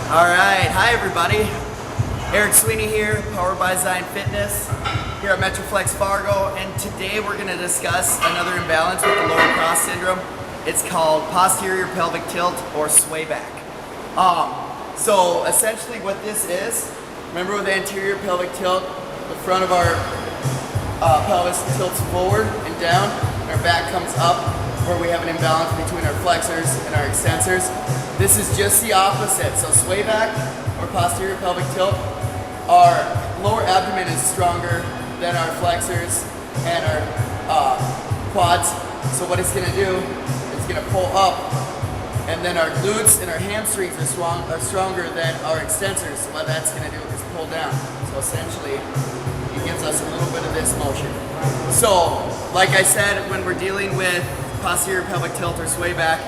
Alright, hi everybody. Sweeney here, powered by Zion Fitness, here at Fargo, and today we're going to discuss another imbalance with the lower cross syndrome. It's called posterior pelvic tilt or sway back. So essentially what this is, remember with the anterior pelvic tilt, the front of our pelvis tilts forward and down, and our back comes up, where we have an imbalance between our flexors and our extensors. This is just the opposite. So sway back or posterior pelvic tilt, our lower abdomen is stronger than our flexors and our quads. So what it's gonna do, it's gonna pull up, and then our glutes and our hamstrings are stronger than our extensors. So what that's gonna do is pull down. So essentially, it gives us a little bit of this motion. So, like I said, when we're dealing with posterior pelvic tilt or sway back,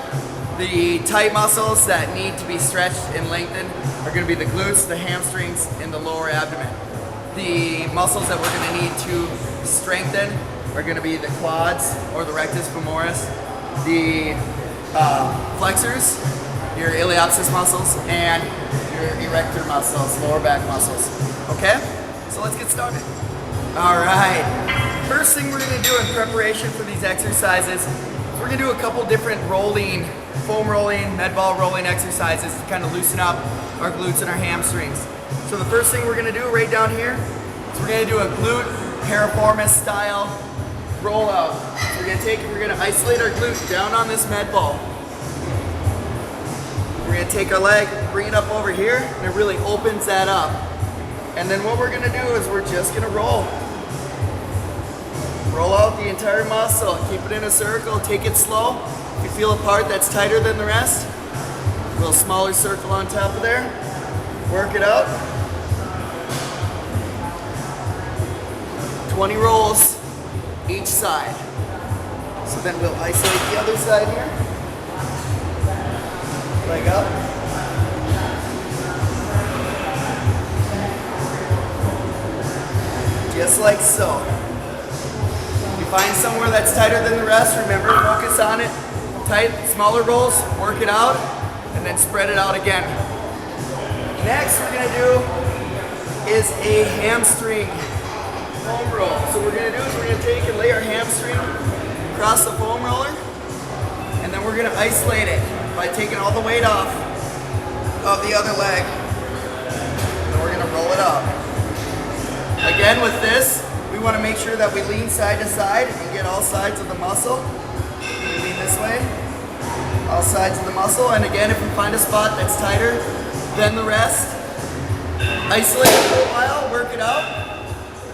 the tight muscles that need to be stretched and lengthened are going to be the glutes, the hamstrings, and the lower abdomen. The muscles that we're going to need to strengthen are going to be the quads or the rectus femoris, the flexors, your iliopsoas muscles, and your erector muscles, lower back muscles. Okay? So let's get started. Alright, first thing we're going to do in preparation for these exercises, we're going to do a couple different foam rolling, med ball rolling exercises to kind of loosen up our glutes and our hamstrings. So the first thing we're going to do right down here is we're going to do a glute piriformis style rollout. So we're going to isolate our glute down on this med ball. We're going to take our leg, bring it up over here, and it really opens that up. And then what we're going to do is we're just going to roll. Roll out the entire muscle, keep it in a circle, take it slow. If you feel a part that's tighter than the rest, a little smaller circle on top of there, work it out. 20 rolls each side. So then we'll isolate the other side here. Leg up. Just like so. Find somewhere that's tighter than the rest. Remember, focus on it. Tight, smaller rolls, work it out, and then spread it out again. Next we're gonna do is a hamstring foam roll. So what we're gonna do is we're gonna take and lay our hamstring across the foam roller, and then we're gonna isolate it by taking all the weight off of the other leg. And then we're gonna roll it up. Again with this, we want to make sure that we lean side to side and get all sides of the muscle. We lean this way, all sides of the muscle. And again, if we find a spot that's tighter than the rest, isolate it for a while, work it out,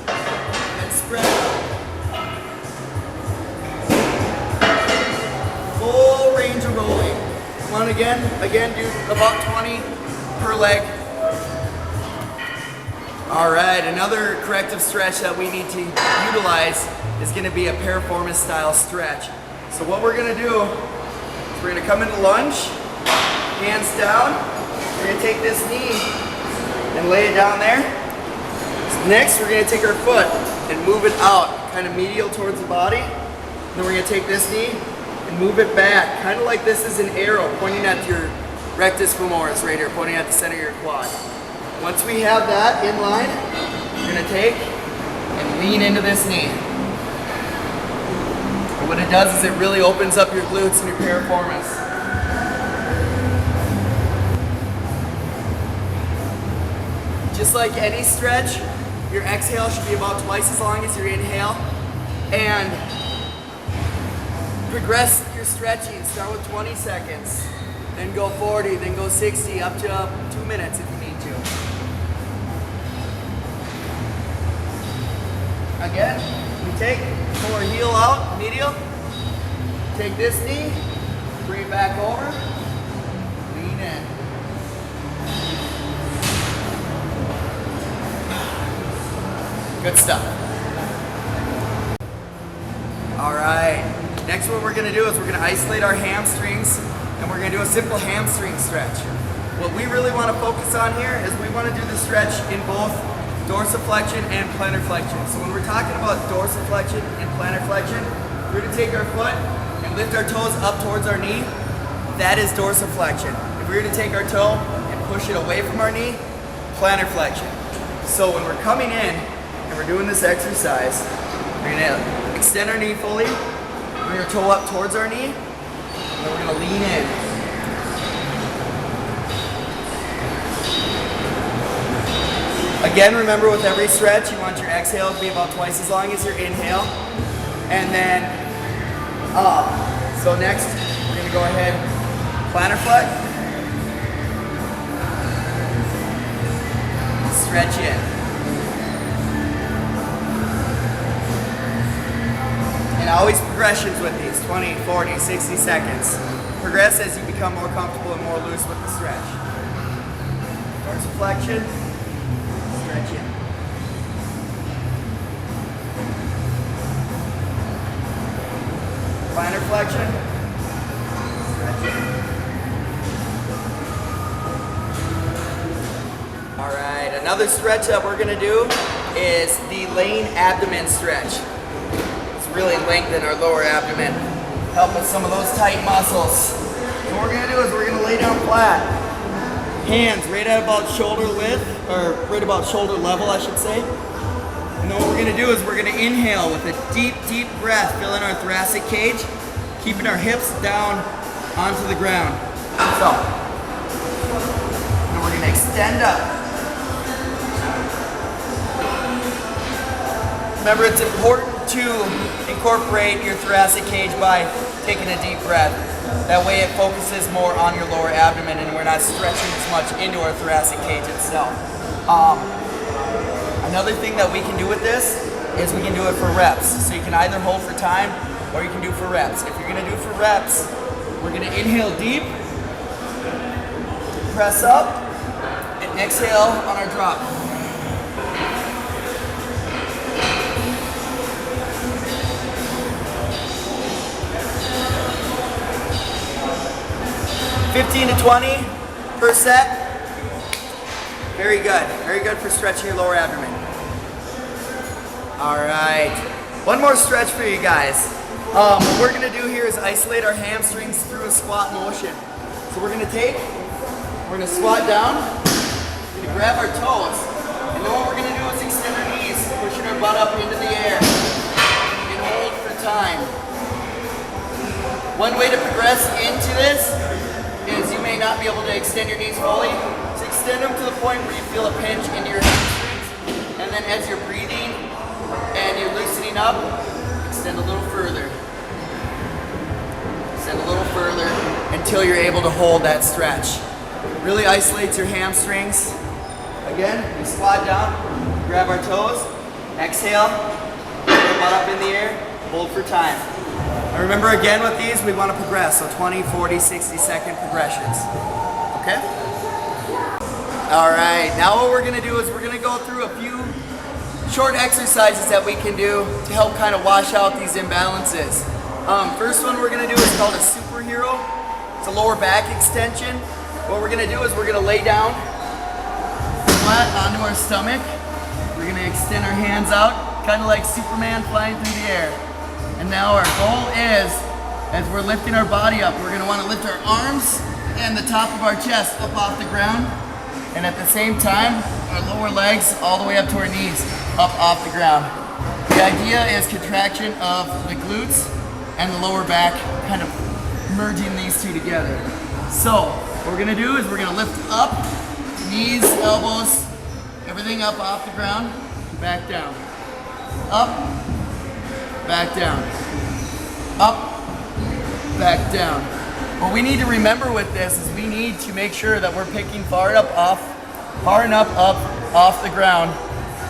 and spread it out. Full range of rolling. Come on again do about 20 per leg. Alright, another corrective stretch that we need to utilize is going to be a piriformis style stretch. So what we're going to do is we're going to come into lunge, hands down. We're going to take this knee and lay it down there. Next, we're going to take our foot and move it out, kind of medial towards the body. Then we're going to take this knee and move it back, kind of like this is an arrow pointing at your rectus femoris right here, pointing at the center of your quad. Once we have that in line, we're going to take and lean into this knee. And what it does is it really opens up your glutes and your piriformis. Just like any stretch, your exhale should be about twice as long as your inhale. And progress your stretching. Start with 20 seconds, then go 40, then go 60, up to 2 minutes if you need to. Again, we pull our heel out, medial, take this knee, bring it back over, lean in. Good stuff. Alright, next what we're going to do is we're going to isolate our hamstrings, and we're going to do a simple hamstring stretch. What we really want to focus on here is we want to do the stretch in both dorsiflexion and plantar flexion. So when we're talking about dorsiflexion and plantar flexion, we're going to take our foot and lift our toes up towards our knee. That is dorsiflexion. If we were to take our toe and push it away from our knee, plantar flexion. So when we're coming in and we're doing this exercise, we're gonna extend our knee fully, bring our toe up towards our knee, and then we're gonna lean in. Again, remember with every stretch, you want your exhale to be about twice as long as your inhale. And then up. So next, we're gonna go ahead, plantar flex. Stretch in. And always progressions with these, 20, 40, 60 seconds. Progress as you become more comfortable and more loose with the stretch. Dorsiflexion. Stretch in. Plantar flexion. Stretch in. All right, another stretch that we're gonna do is the laying abdomen stretch. It's really lengthen our lower abdomen, help with some of those tight muscles. So what we're gonna do is we're gonna lay down flat. Hands right at about shoulder width, or right about shoulder level, I should say. And then what we're gonna do is we're gonna inhale with a deep, deep breath, filling our thoracic cage, keeping our hips down onto the ground. So, and we're gonna extend up. Remember, it's important to incorporate your thoracic cage by taking a deep breath. That way it focuses more on your lower abdomen and we're not stretching as much into our thoracic cage itself. Another thing that we can do with this is we can do it for reps. So you can either hold for time or you can do for reps. If you're gonna do for reps, we're gonna inhale deep, press up, and exhale on our drop. $15 to $20 per set. Very good. Very good for stretching your lower abdomen. All right. One more stretch for you guys. What we're going to do here is isolate our hamstrings through a squat motion. So we're going to squat down, we're going to grab our toes, and then what we're going to do is extend our knees, pushing our butt up into the air, and hold for time. One way to progress into this is you may not be able to extend your knees fully, so extend them to the point where you feel a pinch into your hamstrings, and then as you're breathing and you're loosening up, extend a little further. Extend a little further until you're able to hold that stretch. Really isolates your hamstrings. Again, we squat down, grab our toes, exhale, put our butt up in the air, hold for time. And remember again with these, we want to progress, so 20, 40, 60-second progressions. Okay? All right, now what we're gonna do is we're gonna go through a few short exercises that we can do to help kind of wash out these imbalances. First one we're gonna do is called a superhero. It's a lower back extension. What we're gonna do is we're gonna lay down flat onto our stomach. We're gonna extend our hands out, kind of like Superman flying through the air. And now our goal is, as we're lifting our body up, we're gonna wanna lift our arms and the top of our chest up off the ground. And at the same time, our lower legs all the way up to our knees, up off the ground. The idea is contraction of the glutes and the lower back, kind of merging these two together. So, what we're gonna do is we're gonna lift up, knees, elbows, everything up off the ground, back down. Up, back down. Up, back down. What we need to remember with this is we need to make sure that we're picking far enough up off the ground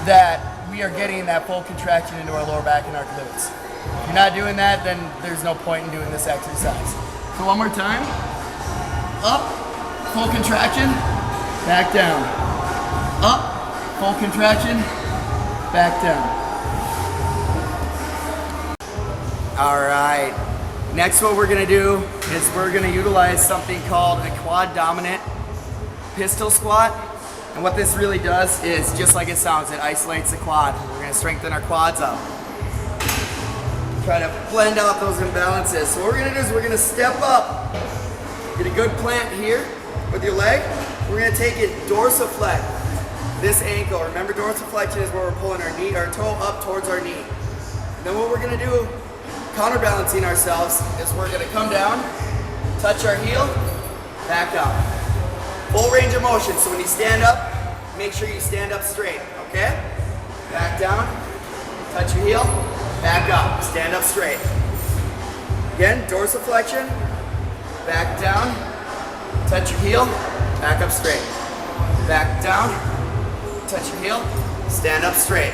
that we are getting that full contraction into our lower back and our glutes. If you're not doing that, then there's no point in doing this exercise. So one more time. Up, full contraction, back down. Up, full contraction, back down. All right. Next, what we're gonna do is we're gonna utilize something called a quad dominant pistol squat. And what this really does is, just like it sounds, it isolates the quad. We're gonna strengthen our quads up. Try to blend out those imbalances. So what we're gonna do is we're gonna step up. Get a good plant here with your leg. We're gonna take it dorsiflex this ankle. Remember, dorsiflexion is where we're pulling our knee, our toe up towards our knee. And then what we're gonna do, counterbalancing ourselves, is we're gonna come down, touch our heel, back up. Full range of motion, so when you stand up, make sure you stand up straight, okay? Back down, touch your heel, back up, stand up straight. Again, dorsiflexion, back down, touch your heel, back up straight. Back down, touch your heel, stand up straight.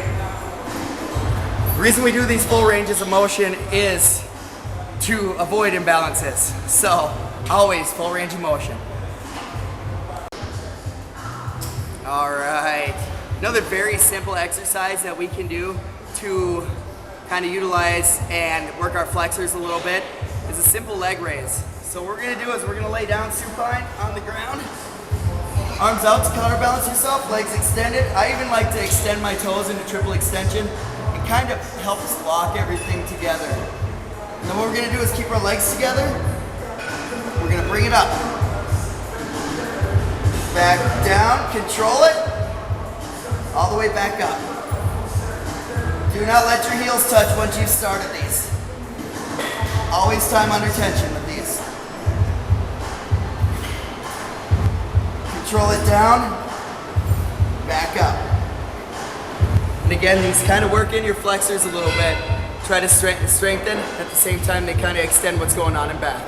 The reason we do these full ranges of motion is to avoid imbalances. So, always full range of motion. All right, another very simple exercise that we can do to kind of utilize and work our flexors a little bit is a simple leg raise. So what we're gonna do is we're gonna lay down supine on the ground, arms out to counterbalance yourself, legs extended. I even like to extend my toes into triple extension. It kind of helps lock everything together. And then what we're gonna do is keep our legs together. We're gonna bring it up. Back down, control it, all the way back up. Do not let your heels touch once you've started these. Always time under tension with these. Control it down, back up. And again, these kind of work in your flexors a little bit. Try to strengthen, at the same time they kind of extend what's going on in back.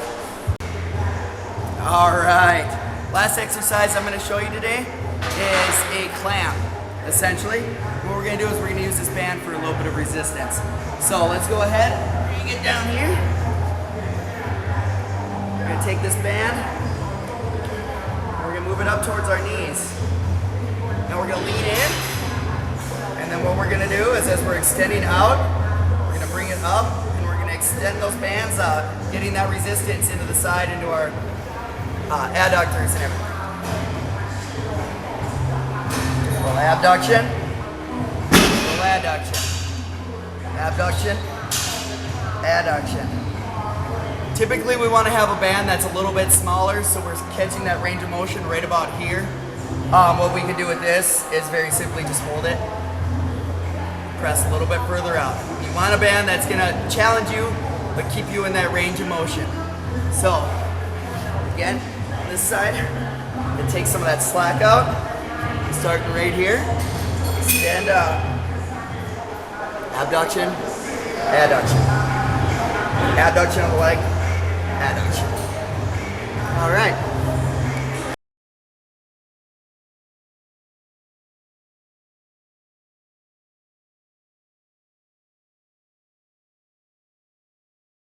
All right. Last exercise I'm going to show you today is a clamp. Essentially, what we're going to do is we're going to use this band for a little bit of resistance. So let's go ahead, bring it down here. We're going to take this band, we're going to move it up towards our knees. Now we're going to lean in, and then what we're going to do is as we're extending out, we're going to bring it up, and we're going to extend those bands out, getting that resistance into the side, into our adductors and everything. Little abduction, little adduction, abduction, adduction. Typically we want to have a band that's a little bit smaller, so we're catching that range of motion right about here. What we can do with this is very simply just hold it, press a little bit further out. You want a band that's going to challenge you, but keep you in that range of motion. So, again, on this side, it takes some of that slack out. Starting right here, stand up, abduction, adduction, abduction of the leg, adduction. All right.